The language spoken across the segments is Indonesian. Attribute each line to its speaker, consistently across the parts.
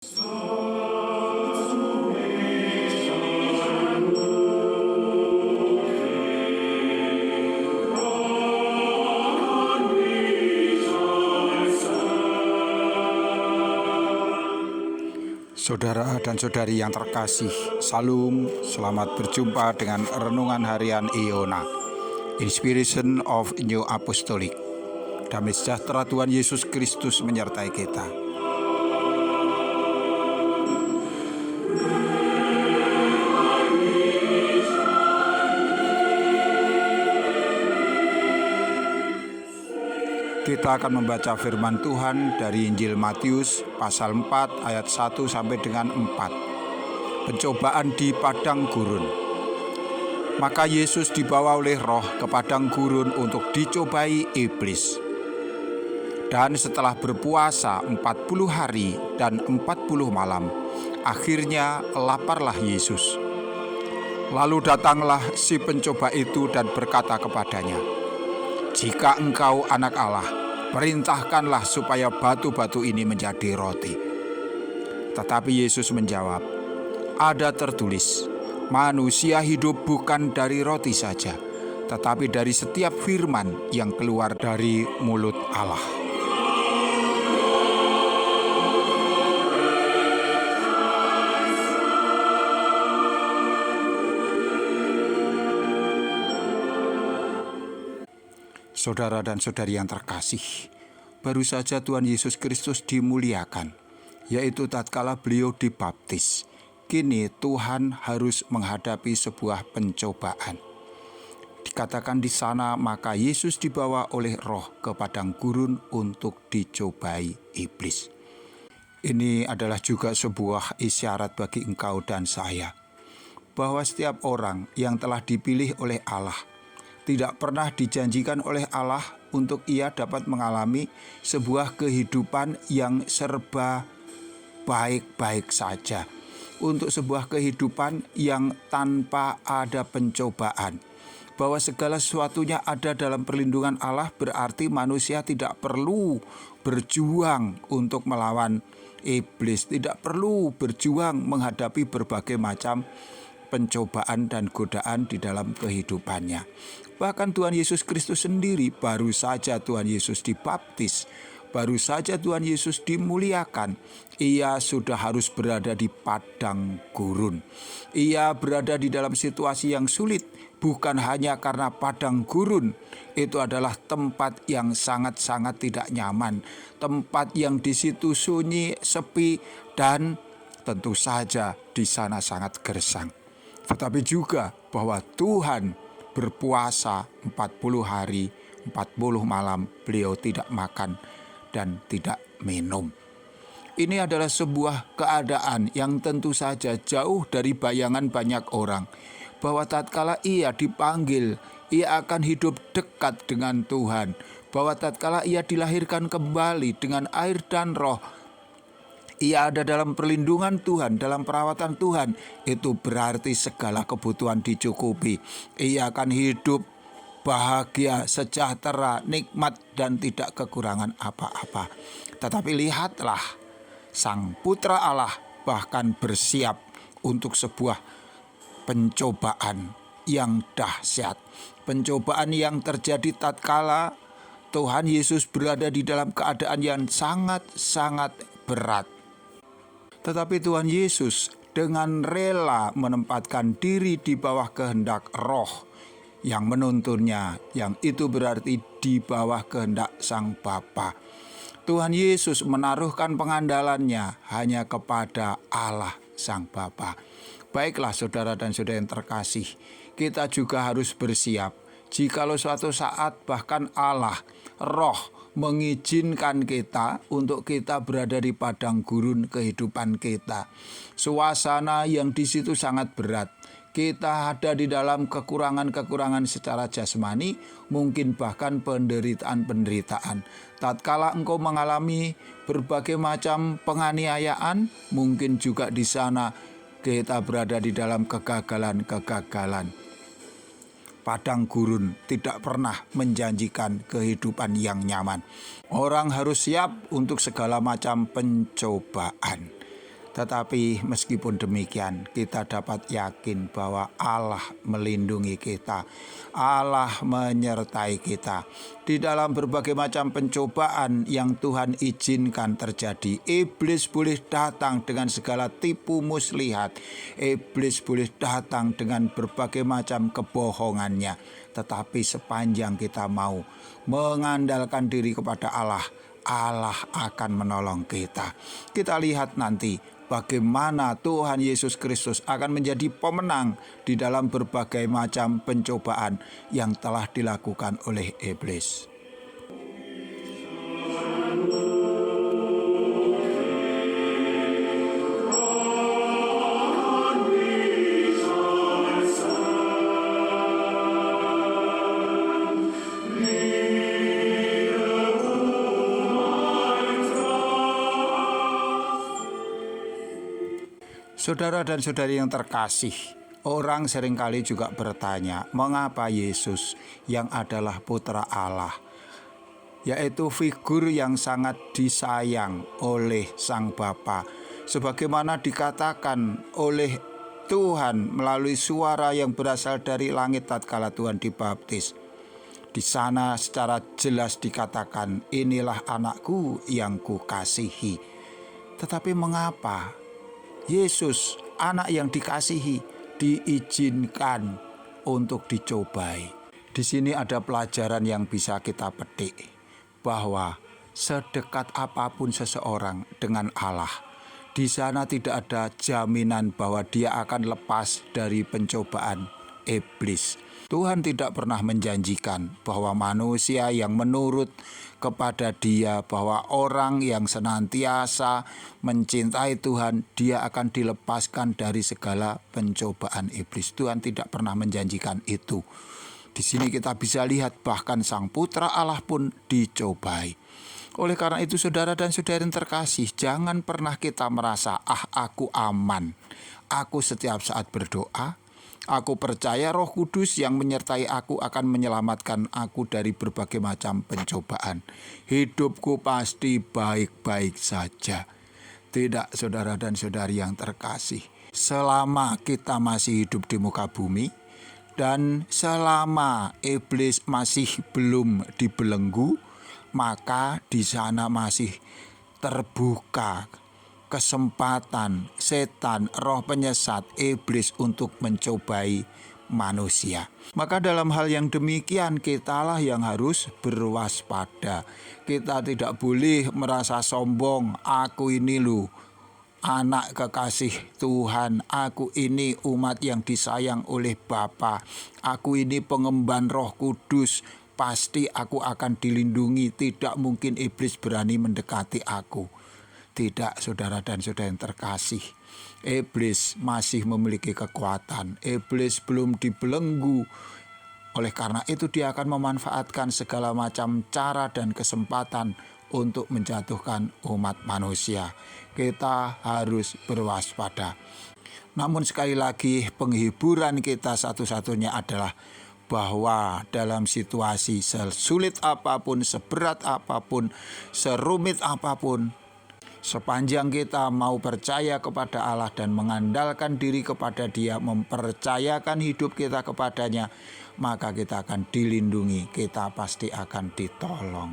Speaker 1: Saudara dan saudari yang terkasih, Salam, selamat berjumpa dengan Renungan Harian Iona, Inspiration of New Apostolic. Damai sejahtera Tuhan Yesus Kristus menyertai kita. Kita akan membaca firman Tuhan dari Injil Matius pasal 4 ayat 1 sampai dengan 4. Pencobaan di padang gurun. Maka Yesus dibawa oleh Roh ke padang gurun untuk dicobai iblis. Dan setelah berpuasa 40 hari dan 40 malam, akhirnya laparlah Yesus. Lalu datanglah si pencoba itu dan berkata kepadanya, "Jika engkau anak Allah, perintahkanlah supaya batu-batu ini menjadi roti." Tetapi Yesus menjawab, "Ada tertulis, manusia hidup bukan dari roti saja, tetapi dari setiap firman yang keluar dari mulut Allah." Saudara dan saudari yang terkasih, baru saja Tuhan Yesus Kristus dimuliakan, yaitu tatkala beliau dibaptis. Kini Tuhan harus menghadapi sebuah pencobaan. Dikatakan di sana, maka Yesus dibawa oleh Roh ke padang gurun untuk dicobai iblis. Ini adalah juga sebuah isyarat bagi engkau dan saya, bahwa setiap orang yang telah dipilih oleh Allah tidak pernah dijanjikan oleh Allah untuk ia dapat mengalami sebuah kehidupan yang serba baik-baik saja, untuk sebuah kehidupan yang tanpa ada pencobaan. Bahwa segala sesuatunya ada dalam perlindungan Allah, berarti manusia tidak perlu berjuang untuk melawan iblis, tidak perlu berjuang menghadapi berbagai macam pencobaan dan godaan di dalam kehidupannya. Bahkan Tuhan Yesus Kristus sendiri, baru saja Tuhan Yesus dibaptis, baru saja Tuhan Yesus dimuliakan, ia sudah harus berada di padang gurun. Ia berada di dalam situasi yang sulit, bukan hanya karena padang gurun itu adalah tempat yang sangat-sangat tidak nyaman, tempat yang di situ sunyi, sepi, dan tentu saja di sana sangat gersang. Tetapi juga bahwa Tuhan berpuasa 40 hari, 40 malam, beliau tidak makan dan tidak minum. Ini adalah sebuah keadaan yang tentu saja jauh dari bayangan banyak orang, bahwa tatkala ia dipanggil, ia akan hidup dekat dengan Tuhan, bahwa tatkala ia dilahirkan kembali dengan air dan Roh, ia ada dalam perlindungan Tuhan, dalam perawatan Tuhan. Itu berarti segala kebutuhan dicukupi. Ia akan hidup bahagia, sejahtera, nikmat, dan tidak kekurangan apa-apa. Tetapi lihatlah, Sang Putra Allah bahkan bersiap untuk sebuah pencobaan yang dahsyat. Pencobaan yang terjadi tatkala Tuhan Yesus berada di dalam keadaan yang sangat-sangat berat. Tetapi Tuhan Yesus dengan rela menempatkan diri di bawah kehendak Roh yang menuntunnya, yang itu berarti di bawah kehendak Sang Bapa. Tuhan Yesus menaruhkan pengandalannya hanya kepada Allah Sang Bapa. Baiklah saudara dan saudara yang terkasih, kita juga harus bersiap jikalau suatu saat bahkan Allah, Roh, mengizinkan kita untuk kita berada di padang gurun kehidupan kita. Suasana yang di situ sangat berat. Kita ada di dalam kekurangan-kekurangan secara jasmani, mungkin bahkan penderitaan-penderitaan. Tatkala engkau mengalami berbagai macam penganiayaan, mungkin juga di sana kita berada di dalam kegagalan-kegagalan. Padang gurun tidak pernah menjanjikan kehidupan yang nyaman. Orang harus siap untuk segala macam pencobaan. Tetapi meskipun demikian, kita dapat yakin bahwa Allah melindungi kita, Allah menyertai kita. Di dalam berbagai macam pencobaan yang Tuhan izinkan terjadi, iblis boleh datang dengan segala tipu muslihat, iblis boleh datang dengan berbagai macam kebohongannya. Tetapi sepanjang kita mau mengandalkan diri kepada Allah, Allah akan menolong kita. Kita lihat nanti bagaimana Tuhan Yesus Kristus akan menjadi pemenang di dalam berbagai macam pencobaan yang telah dilakukan oleh iblis. Saudara dan saudari yang terkasih, orang seringkali juga bertanya, mengapa Yesus yang adalah putra Allah, yaitu figur yang sangat disayang oleh Sang Bapa, sebagaimana dikatakan oleh Tuhan melalui suara yang berasal dari langit tatkala Tuhan dibaptis. Di sana secara jelas dikatakan, inilah anakku yang kukasihi. Tetapi mengapa Yesus, anak yang dikasihi, diizinkan untuk dicobai? Di sini ada pelajaran yang bisa kita petik, bahwa sedekat apapun seseorang dengan Allah, di sana tidak ada jaminan bahwa dia akan lepas dari pencobaan iblis. Tuhan tidak pernah menjanjikan bahwa manusia yang menurut kepada Dia, bahwa orang yang senantiasa mencintai Tuhan, dia akan dilepaskan dari segala pencobaan iblis. Tuhan tidak pernah menjanjikan itu. Di sini kita bisa lihat bahkan Sang Putra Allah pun dicobai. Oleh karena itu, saudara dan saudari yang terkasih, jangan pernah kita merasa, aku aman. Aku setiap saat berdoa, aku percaya Roh Kudus yang menyertai aku akan menyelamatkan aku dari berbagai macam pencobaan. Hidupku pasti baik-baik saja. Tidak, saudara dan saudari yang terkasih. Selama kita masih hidup di muka bumi, dan selama iblis masih belum dibelenggu, maka di sana masih terbuka kesempatan setan, roh penyesat, iblis untuk mencobai manusia. Maka dalam hal yang demikian, kitalah yang harus berwaspada. Kita tidak boleh merasa sombong, aku ini loh anak kekasih Tuhan, aku ini umat yang disayang oleh Bapa, aku ini pengemban Roh Kudus, pasti aku akan dilindungi, tidak mungkin iblis berani mendekati aku. Tidak, saudara dan saudara yang terkasih, iblis masih memiliki kekuatan, iblis belum dibelenggu. Oleh karena itu dia akan memanfaatkan segala macam cara dan kesempatan untuk menjatuhkan umat manusia. Kita harus berwaspada. Namun sekali lagi, penghiburan kita satu-satunya adalah bahwa dalam situasi sesulit apapun, seberat apapun, serumit apapun, sepanjang kita mau percaya kepada Allah dan mengandalkan diri kepada Dia, mempercayakan hidup kita kepadanya, maka kita akan dilindungi, kita pasti akan ditolong.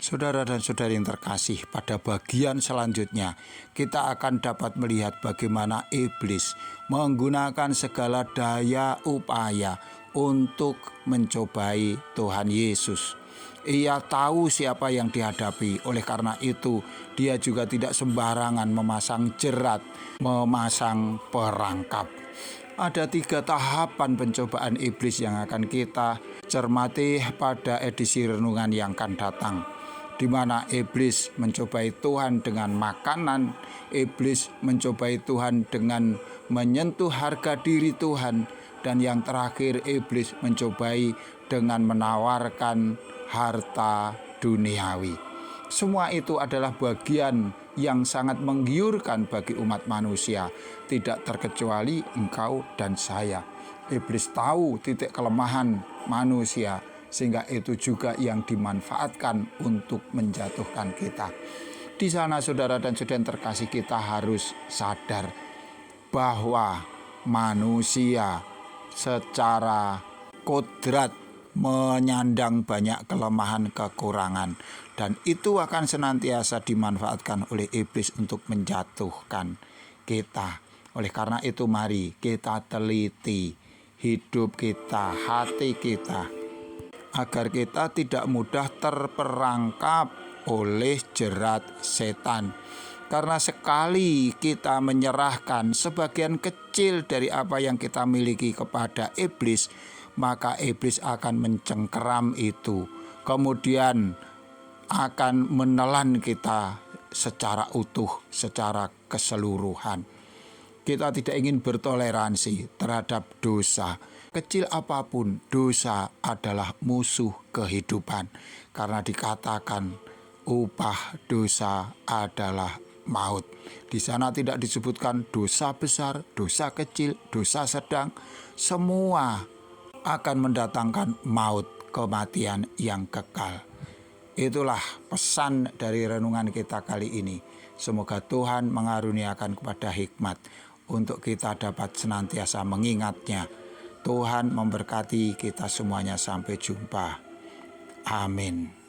Speaker 1: Saudara dan saudari yang terkasih, pada bagian selanjutnya kita akan dapat melihat bagaimana iblis menggunakan segala daya upaya untuk mencobai Tuhan Yesus. Ia tahu siapa yang dihadapi, oleh karena itu dia juga tidak sembarangan memasang jerat, memasang perangkap. Ada 3 tahapan pencobaan iblis yang akan kita cermati pada edisi renungan yang akan datang, di mana iblis mencobai Tuhan dengan makanan, iblis mencobai Tuhan dengan menyentuh harga diri Tuhan, dan yang terakhir iblis mencobai dengan menawarkan harta duniawi. Semua itu adalah bagian yang sangat menggiurkan bagi umat manusia, tidak terkecuali engkau dan saya. Iblis tahu titik kelemahan manusia, sehingga itu juga yang dimanfaatkan untuk menjatuhkan kita. Di sana saudara dan saudara yang terkasih, kita harus sadar bahwa manusia secara kodrat menyandang banyak kelemahan, kekurangan, dan itu akan senantiasa dimanfaatkan oleh iblis untuk menjatuhkan kita. Oleh karena itu mari kita teliti hidup kita, hati kita, agar kita tidak mudah terperangkap oleh jerat setan. Karena sekali kita menyerahkan sebagian kecil dari apa yang kita miliki kepada iblis, maka iblis akan mencengkeram itu, kemudian akan menelan kita secara utuh, secara keseluruhan. Kita tidak ingin bertoleransi terhadap dosa. Kecil apapun, dosa adalah musuh kehidupan. Karena dikatakan upah dosa adalah maut. Di sana tidak disebutkan dosa besar, dosa kecil, dosa sedang. Semua akan mendatangkan maut, kematian yang kekal. Itulah pesan dari renungan kita kali ini. Semoga Tuhan mengaruniakan kepada hikmat untuk kita dapat senantiasa mengingatnya. Tuhan memberkati kita semuanya, sampai jumpa. Amin.